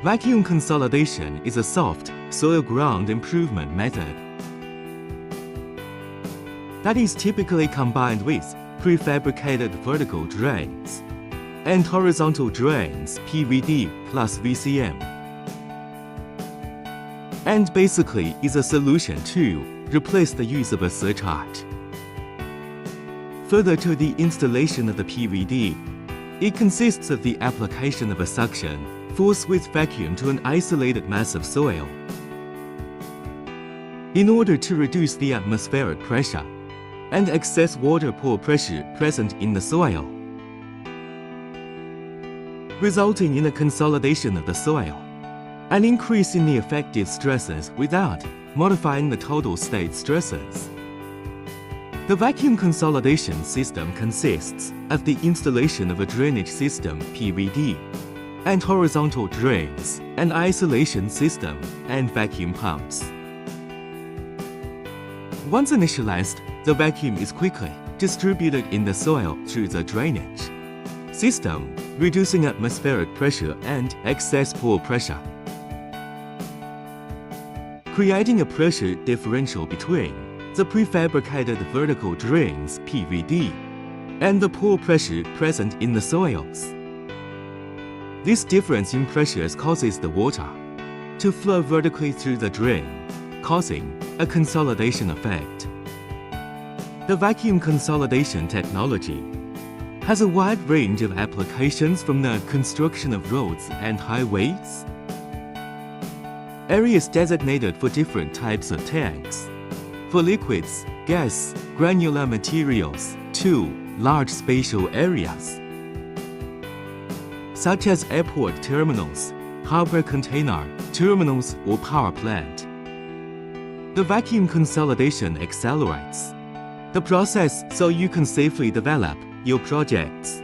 Vacuum consolidation is a soft, soil ground improvement method that is typically combined with prefabricated vertical drains and horizontal drains PVD plus VCM, and basically is a solution to replace the use of a surcharge. Further to the installation of the PVD, it consists of the application of a suction force with vacuum to an isolated mass of soil in order to reduce the atmospheric pressure and excess water pore pressure present in the soil, resulting in a consolidation of the soil, an increase in the effective stresses without modifying the total state stresses. The vacuum consolidation system consists of the installation of a drainage system PVD and horizontal drains, an isolation system, and vacuum pumps. Once initialized, the vacuum is quickly distributed in the soil through the drainage system, reducing atmospheric pressure and excess pore pressure, creating a pressure differential between the prefabricated vertical drains PVD and the pore pressure present in the soils. This difference in pressures causes the water to flow vertically through the drain, causing a consolidation effect. The vacuum consolidation technology has a wide range of applications, from the construction of roads and highways, areas designated for different types of tanks, for liquids, gas, granular materials, to large spatial areas, such as airport terminals, harbor container terminals, or power plant. The vacuum consolidation accelerates the process so you can safely develop your projects.